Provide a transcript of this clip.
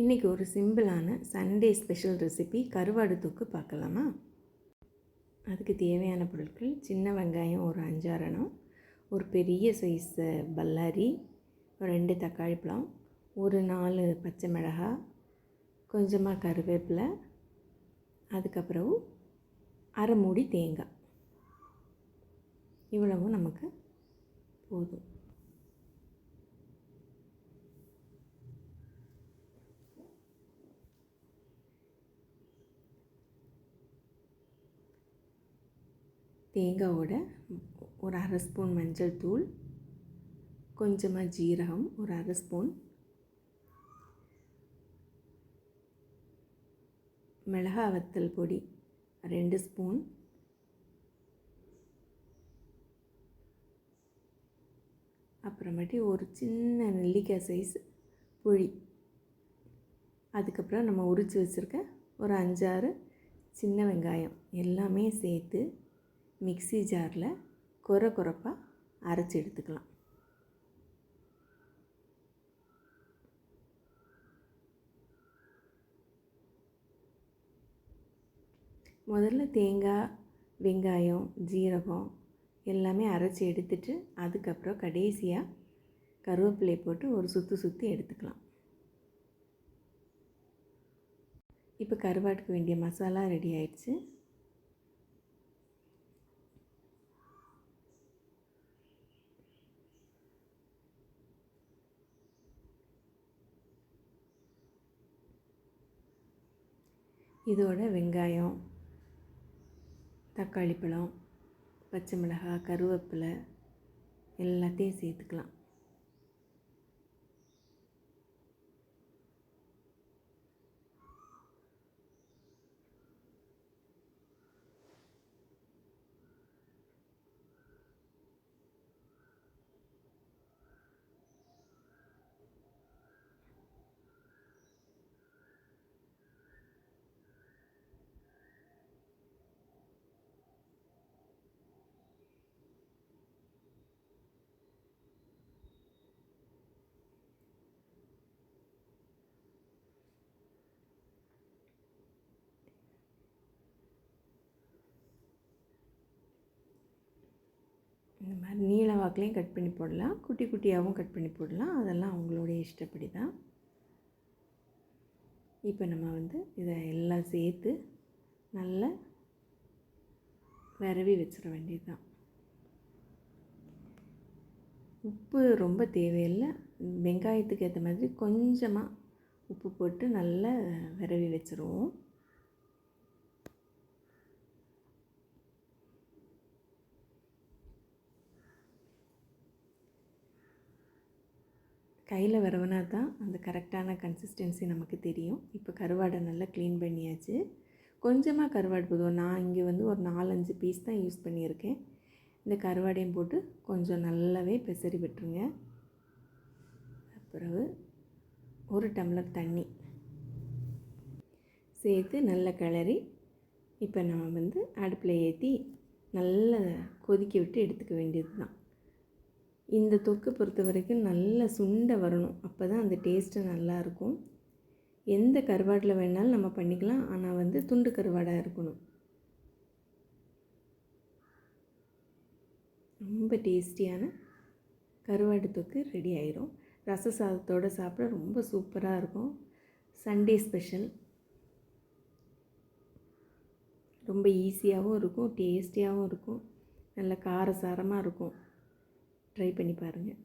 இன்றைக்கி ஒரு சிம்பிளான சண்டே ஸ்பெஷல் ரெசிபி கருவாடு தொக்கு பார்க்கலாமா? அதுக்கு தேவையான பொருட்கள்: சின்ன வெங்காயம் ஒரு 5-6 எண்ணம், ஒரு பெரிய சைஸ் பல்லாரி, 2 தக்காளி பழம், ஒரு 4 பச்சை மிளகாய், கொஞ்சமாக கருவேப்பிலை, அதுக்கப்புறம் அரை மூடி தேங்காய். இவ்வளவும் நமக்கு போதும். தேங்காவோட ஒரு அரை ஸ்பூன் மஞ்சள் தூள், கொஞ்சமாக ஜீரகம் ஒரு அரை ஸ்பூன், மிளகாய் வத்தல் பொடி 2 ஸ்பூன், அப்புறமேட்டு ஒரு சின்ன நெல்லிக்காய் சைஸ் புளி, அதுக்கப்புறம் நம்ம உரித்து வச்சுருக்க ஒரு 5-6 சின்ன வெங்காயம் எல்லாமே சேர்த்து மிக்ஸி ஜாரில் கொரப்பாக அரைச்சி எடுத்துக்கலாம். முதல்ல தேங்காய், வெங்காயம், ஜீரகம் எல்லாமே அரைச்சி எடுத்துட்டு அதுக்கப்புறம் கடைசியாக கருவேப்பிலை போட்டு ஒரு சுற்றி எடுத்துக்கலாம். இப்போ கருவாட்டுக்கு வேண்டிய மசாலா ரெடி ஆயிடுச்சு. இதோட வெங்காயம், தக்காளி பழம், பச்சை மிளகாய், கருவேப்பிலை எல்லாத்தையும் சேர்த்துக்கலாம். இந்த மாதிரி நீள வாக்குலையும் கட் பண்ணி போடலாம், குட்டி குட்டியாகவும் கட் பண்ணி போடலாம். அதெல்லாம் அவங்களுடைய இஷ்டப்படி தான். இப்போ நம்ம இதை எல்லாம் சேர்த்து நல்லா விரவி வச்சிட வேண்டியது தான். உப்பு ரொம்ப தேவையில்லை, வெங்காயத்துக்கு ஏற்ற மாதிரி கொஞ்சமாக உப்பு போட்டு நல்லா விரவி வச்சுருவோம். கையில் விரவினா தான் அந்த கரெக்டான கன்சிஸ்டன்சி நமக்கு தெரியும். இப்போ கருவாடை நல்லா க்ளீன் பண்ணியாச்சு. கொஞ்சமாக கருவாடு போதும். நான் இங்கே ஒரு 4-5 பீஸ் தான் யூஸ் பண்ணியிருக்கேன். இந்த கருவாடையும் போட்டு கொஞ்சம் நல்லாவே பெசரி விட்டுருங்க. பிறகு 1 டம்ளர் தண்ணி சேர்த்து நல்லா கிளறி இப்போ நம்ம அடுப்பில் ஏற்றி நல்லா கொதிக்க விட்டு எடுத்துக்க வேண்டியது தான். இந்த தொக்கு பொறுத்த வரைக்கும் நல்லா சுண்டை வரணும், அப்போ தான் அந்த டேஸ்ட்டு நல்லாயிருக்கும். எந்த கருவாடில் வேணாலும் நம்ம பண்ணிக்கலாம், ஆனால் துண்டு கருவாடாக இருக்கணும். ரொம்ப டேஸ்டியான கருவாடு தொக்கு ரெடி ஆயிரும். ரச சாதத்தோடு சாப்பிட ரொம்ப சூப்பராக இருக்கும். Sunday special. ரொம்ப ஈஸியாகவும் இருக்கும், டேஸ்டியாகவும் இருக்கும், நல்ல காரசாரமாக இருக்கும். ட்ரை பண்ணி பாருங்கள்.